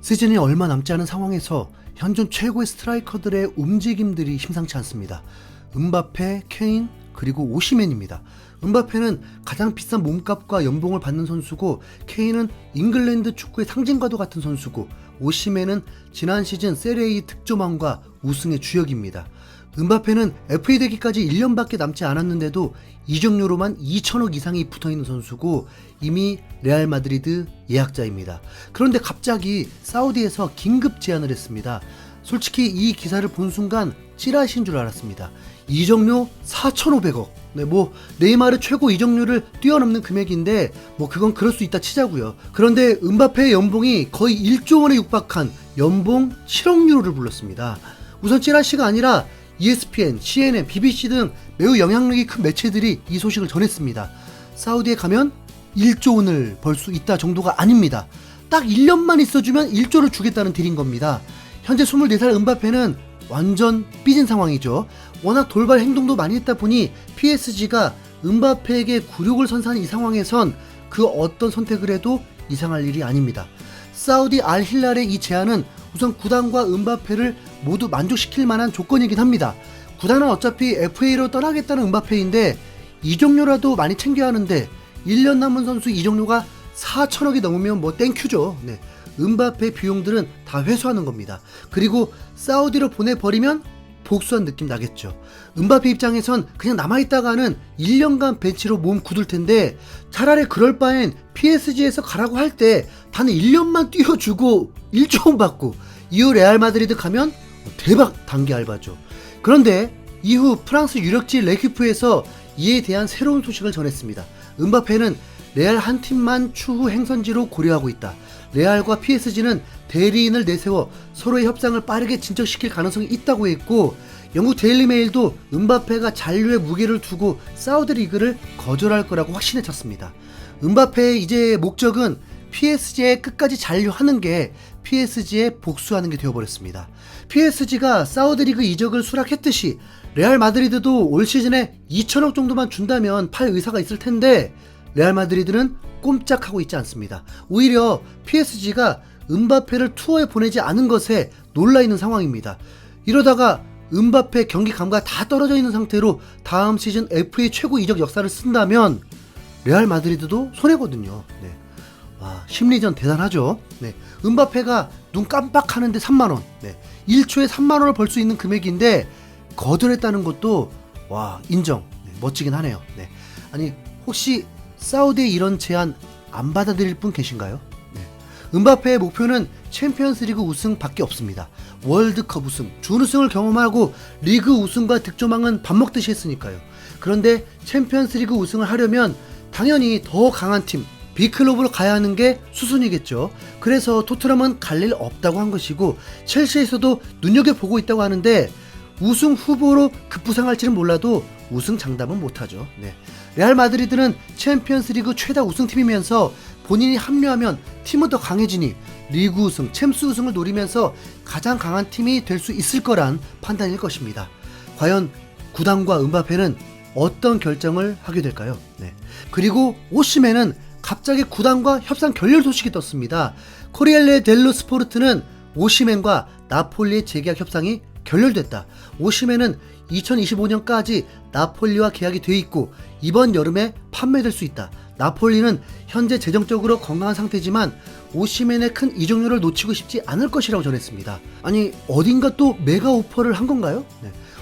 시즌이 얼마 남지 않은 상황에서 현존 최고의 스트라이커들의 움직임들이 심상치 않습니다. 음바페, 케인, 그리고 오시맨입니다. 음바페는 가장 비싼 몸값과 연봉을 받는 선수고, 케인은 잉글랜드 축구의 상징과도 같은 선수고, 오시맨은 지난 시즌 세리에 득점왕과 우승의 주역입니다. 음바페는 FA 되기까지 1년밖에 남지 않았는데도 이적료로만 2천억 이상이 붙어있는 선수고, 이미 레알 마드리드 예약자입니다. 그런데 갑자기 사우디에서 긴급 제안을 했습니다. 솔직히 이 기사를 본 순간 찌라시인 줄 알았습니다. 이적료 4,500억. 네이마르 최고 이적료를 뛰어넘는 금액인데 그건 그럴 수 있다 치자고요. 그런데 음바페의 연봉이 거의 1조 원에 육박한 연봉 7억 유로를 불렀습니다. 우선 찌라시가 아니라 ESPN, CNN, BBC 등 매우 영향력이 큰 매체들이 이 소식을 전했습니다. 사우디에 가면 1조 원을 벌 수 있다 정도가 아닙니다. 딱 1년만 있어주면 1조를 주겠다는 딜인 겁니다. 현재 24살 음바페는 완전 삐진 상황이죠. 워낙 돌발 행동도 많이 했다 보니 PSG가 음바페에게 굴욕을 선사한 이 상황에선 그 어떤 선택을 해도 이상할 일이 아닙니다. 사우디 알힐랄의 이 제안은 우선 구단과 음바페를 모두 만족시킬 만한 조건이긴 합니다. 구단은 어차피 FA로 떠나겠다는 음바페인데 이적료라도 많이 챙겨야 하는데 1년 남은 선수 이적료가 4천억이 넘으면 땡큐죠. 음바페 비용들은 다 회수하는 겁니다. 그리고 사우디로 보내버리면 복수한 느낌 나겠죠. 음바페 입장에선 그냥 남아있다가는 1년간 벤치로 몸 굳을 텐데, 차라리 그럴 바엔 PSG에서 가라고 할 때 단 1년만 뛰어주고 1조 원 받고 이후 레알 마드리드 가면 대박 단기 알바죠. 그런데 이후 프랑스 유력지 레키프에서 이에 대한 새로운 소식을 전했습니다. 음바페는 레알 한 팀만 추후 행선지로 고려하고 있다. 레알과 PSG는 대리인을 내세워 서로의 협상을 빠르게 진척시킬 가능성이 있다고 했고, 영국 데일리메일도 음바페가 잔류의 무게를 두고 사우디 리그를 거절할 거라고 확신에 찼습니다. 음바페의 이제 목적은 PSG에 끝까지 잔류하는 게 PSG에 복수하는 게 되어버렸습니다. PSG가 사우디 리그 이적을 수락했듯이 레알 마드리드도 올 시즌에 2천억 정도만 준다면 팔 의사가 있을 텐데, 레알 마드리드는 꼼짝하고 있지 않습니다. 오히려 PSG가 음바페를 투어에 보내지 않은 것에 놀라있는 상황입니다. 이러다가 음바페 경기 감각 다 떨어져 있는 상태로 다음 시즌 FA 최고 이적 역사를 쓴다면 레알 마드리드도 손해거든요. 와, 심리전 대단하죠. 음바페가 눈 깜빡하는데 3만원, 1초에 3만원을 벌 수 있는 금액인데 거절했다는 것도 와, 인정. 멋지긴 하네요. 아니, 혹시 사우디의 이런 제안 안 받아들일 분 계신가요? 음바페의 목표는 챔피언스리그 우승밖에 없습니다. 월드컵 우승, 준우승을 경험하고 리그 우승과 득점왕은 밥 먹듯이 했으니까요. 그런데 챔피언스리그 우승을 하려면 당연히 더 강한 팀, 빅클럽으로 가야 하는 게 수순이겠죠. 그래서 토트넘은 갈 일 없다고 한 것이고, 첼시에서도 눈여겨보고 있다고 하는데 우승 후보로 급부상할지는 몰라도 우승 장담은 못하죠. 레알 마드리드는 챔피언스리그 최다 우승팀이면서 본인이 합류하면 팀은 더 강해지니 리그 우승, 챔스 우승을 노리면서 가장 강한 팀이 될 수 있을 거란 판단일 것입니다. 과연 구단과 음바페는 어떤 결정을 하게 될까요? 그리고 오시맨은 갑자기 구단과 협상 결렬 소식이 떴습니다. 코리엘레 델로 스포르트는 오시맨과 나폴리의 재계약 협상이 결렬됐다. 오시맨은 2025년까지 나폴리와 계약이 돼 있고 이번 여름에 판매될 수 있다. 나폴리는 현재 재정적으로 건강한 상태지만 오시맨의 큰 이적료를 놓치고 싶지 않을 것이라고 전했습니다. 아니, 어딘가 또 메가 오퍼를 한 건가요?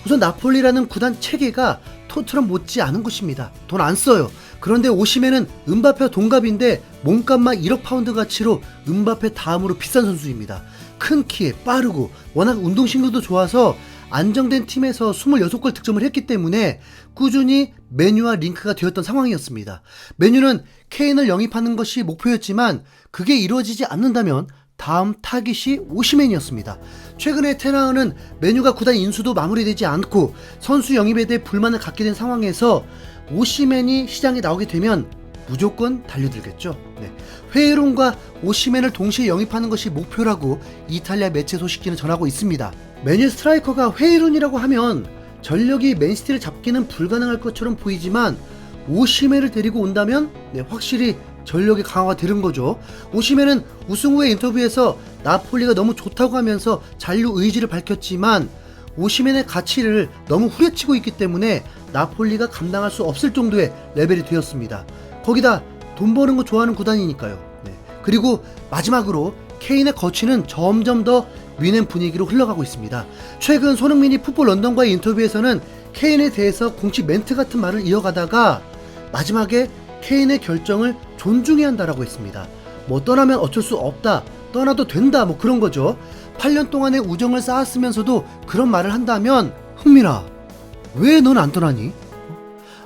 우선 나폴리라는 구단 체계가 토트넘 못지 않은 것입니다. 돈 안 써요. 그런데 오시맨은 음바페와 동갑인데 몸값만 1억 파운드 가치로 음바페 다음으로 비싼 선수입니다. 큰 키에 빠르고 워낙 운동신경도 좋아서 안정된 팀에서 26골 득점을 했기 때문에 꾸준히 메뉴와 링크가 되었던 상황이었습니다. 메뉴는 케인을 영입하는 것이 목표였지만 그게 이루어지지 않는다면 다음 타깃이 오시맨이었습니다. 최근에 테나은은 메뉴가 구단 인수도 마무리되지 않고 선수 영입에 대해 불만을 갖게 된 상황에서 오시맨이 시장에 나오게 되면 무조건 달려들겠죠. 회이론과 오시맨을 동시에 영입하는 것이 목표라고 이탈리아 매체 소식지는 전하고 있습니다. 메뉴 스트라이커가 회이론이라고 하면 전력이 맨시티를 잡기는 불가능할 것처럼 보이지만 오시맨을 데리고 온다면 확실히 전력이 강화가 되는 거죠. 오시맨은 우승 후의 인터뷰에서 나폴리가 너무 좋다고 하면서 잔류 의지를 밝혔지만 오시멘의 가치를 너무 후려치고 있기 때문에 나폴리가 감당할 수 없을 정도의 레벨이 되었습니다. 거기다 돈 버는 거 좋아하는 구단이니까요. 네. 그리고 마지막으로 케인의 거취는 점점 더 뮌헨 분위기로 흘러가고 있습니다. 최근 손흥민이 풋볼 런던과의 인터뷰에서는 케인에 대해서 공식 멘트 같은 말을 이어가다가 마지막에 케인의 결정을 존중해야 한다라고 했습니다. 뭐 떠나면 어쩔 수 없다, 떠나도 된다, 뭐 그런 거죠. 8년 동안의 우정을 쌓았으면서도 그런 말을 한다면 흥민아, 왜 넌 안 떠나니?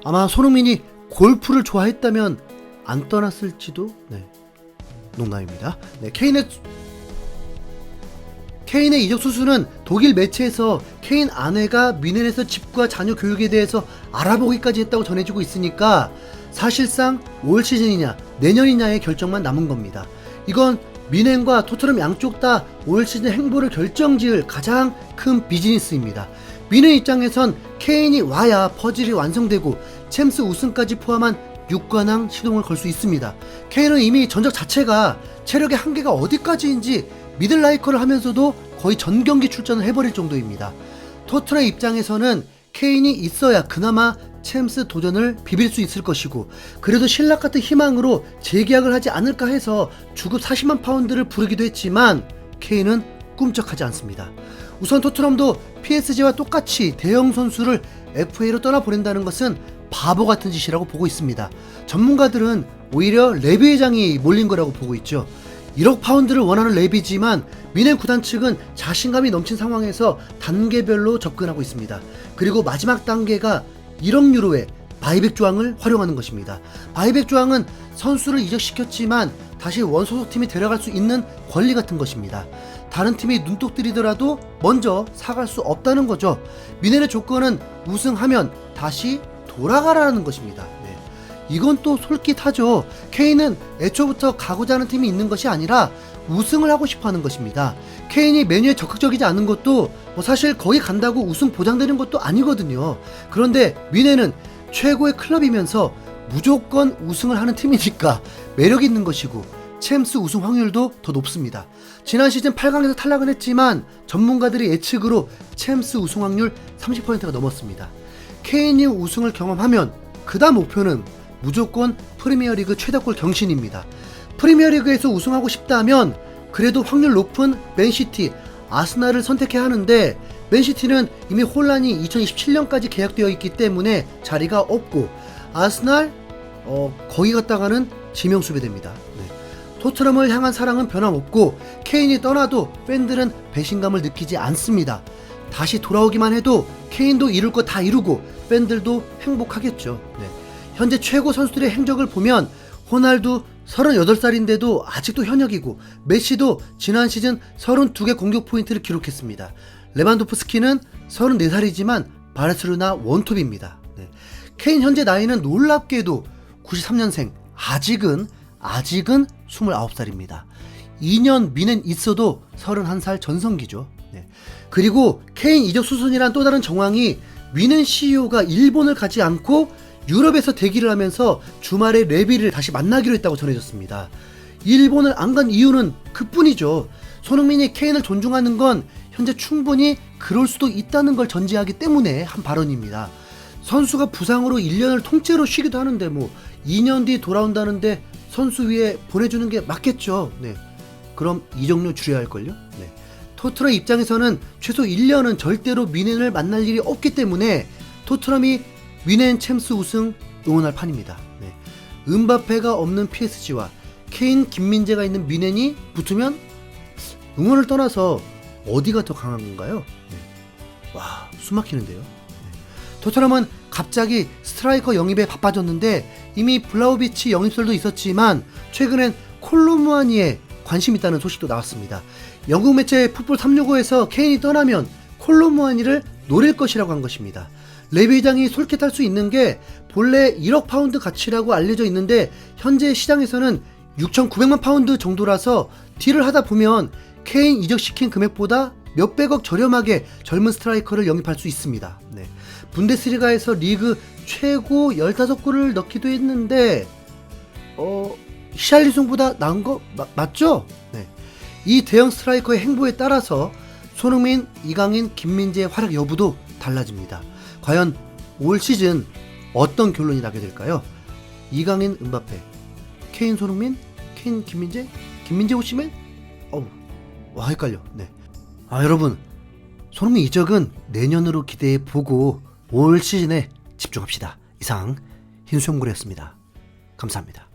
아마 손흥민이 골프를 좋아했다면 안 떠났을지도. 네, 농담입니다. 네, 케인의 이적 수수는 독일 매체에서 케인 아내가 뮌헨에서 집과 자녀 교육에 대해서 알아보기까지 했다고 전해지고 있으니까 사실상 올 시즌이냐 내년이냐의 결정만 남은 겁니다. 이건 뮌헨과 토트넘 양쪽 다 올 시즌 행보를 결정지을 가장 큰 비즈니스입니다. 뮌헨 입장에선 케인이 와야 퍼즐이 완성되고 챔스 우승까지 포함한 6관왕 시동을 걸 수 있습니다. 케인은 이미 전적 자체가 체력의 한계가 어디까지인지 미들라이커를 하면서도 거의 전 경기 출전을 해버릴 정도입니다. 토트넘 입장에서는 케인이 있어야 그나마 챔스 도전을 비빌 수 있을 것이고, 그래도 신락 같은 희망으로 재계약을 하지 않을까 해서 주급 40만 파운드를 부르기도 했지만 케인은 꿈쩍하지 않습니다. 우선 토트넘도 PSG와 똑같이 대형 선수를 FA로 떠나보낸다는 것은 바보 같은 짓이라고 보고 있습니다. 전문가들은 오히려 레비 회장이 몰린 거라고 보고 있죠. 1억 파운드를 원하는 레비지만 뮌헨 구단 측은 자신감이 넘친 상황에서 단계별로 접근하고 있습니다. 그리고 마지막 단계가 1억 유로의 바이백 조항을 활용하는 것입니다. 바이백 조항은 선수를 이적시켰지만 다시 원소속팀이 데려갈 수 있는 권리 같은 것입니다. 다른 팀이 눈독 들이더라도 먼저 사갈 수 없다는 거죠. 뮌헨의 조건은 우승하면 다시 돌아가라는 것입니다. 네. 이건 또 솔깃하죠. 케인은 애초부터 가고자 하는 팀이 있는 것이 아니라 우승을 하고 싶어 하는 것입니다. 케인이 메뉴에 적극적이지 않은 것도 사실 거기 간다고 우승 보장되는 것도 아니거든요. 그런데 뮌헨은 최고의 클럽이면서 무조건 우승을 하는 팀이니까 매력이 있는 것이고 챔스 우승 확률도 더 높습니다. 지난 시즌 8강에서 탈락은 했지만 전문가들의 예측으로 챔스 우승 확률 30%가 넘었습니다. 케인이 우승을 경험하면 그 다음 목표는 무조건 프리미어리그 최다골 경신입니다. 프리미어리그에서 우승하고 싶다면 그래도 확률 높은 맨시티, 아스날을 선택해야 하는데 맨시티는 이미 혼란이 2027년까지 계약되어 있기 때문에 자리가 없고 아스날 거기 갔다가는 지명수배됩니다. 네. 토트넘을 향한 사랑은 변함없고 케인이 떠나도 팬들은 배신감을 느끼지 않습니다. 다시 돌아오기만 해도 케인도 이룰 거 다 이루고 팬들도 행복하겠죠. 네. 현재 최고 선수들의 행적을 보면 호날두 38살인데도 아직도 현역이고 메시도 지난 시즌 32개 공격 포인트를 기록했습니다. 레반도프스키는 34살이지만 바르셀로나 원톱입니다. 네. 케인 현재 나이는 놀랍게도 93년생, 아직은 29살입니다. 2년 뮌헨 있어도 31살 전성기죠. 네. 그리고 케인 이적 수순이란 또 다른 정황이 뮌헨 CEO가 일본을 가지 않고 유럽에서 대기를 하면서 주말에 레비를 다시 만나기로 했다고 전해졌습니다. 일본을 안 간 이유는 그뿐이죠. 손흥민이 케인을 존중하는 건 현재 충분히 그럴 수도 있다는 걸 전제하기 때문에 한 발언입니다. 선수가 부상으로 1년을 통째로 쉬기도 하는데 2년 뒤 돌아온다는데 선수 위에 보내주는 게 맞겠죠. 네. 그럼 이적료 줄여야 할걸요? 네. 토트넘 입장에서는 최소 1년은 절대로 뮌헨을 만날 일이 없기 때문에 토트넘이 뮌헨 챔스 우승 응원할 판입니다. 네. 음바페가 없는 PSG와 케인, 김민재가 있는 뮌헨이 붙으면 응원을 떠나서 어디가 더 강한 건가요? 네. 와, 숨막히는데요. 네. 토트넘은 갑자기 스트라이커 영입에 바빠졌는데 이미 블라우비치 영입설도 있었지만 최근엔 콜로무아니에 관심 있다는 소식도 나왔습니다. 영국 매체 풋볼 365에서 케인이 떠나면 콜로무아니를 노릴 것이라고 한 것입니다. 레비 회장이 솔깃할 수 있는 게 본래 1억 파운드 가치라고 알려져 있는데 현재 시장에서는 6,900만 파운드 정도라서 딜을 하다 보면 케인 이적시킨 금액보다 몇백억 저렴하게 젊은 스트라이커를 영입할 수 있습니다. 네. 분데스리가에서 리그 최고 15골을 넣기도 했는데 히샬리송보다 나은 거 맞죠? 네. 이 대형 스트라이커의 행보에 따라서 손흥민, 이강인, 김민재의 활약 여부도 달라집니다. 과연 올 시즌 어떤 결론이 나게 될까요? 이강인, 음바페, 케인, 손흥민, 케인, 김민재, 김민재, 오시멘? 와 헷갈려. 네. 여러분, 손흥민 이적은 내년으로 기대해 보고 올 시즌에 집중합시다. 이상 흰수염고래였습니다. 감사합니다.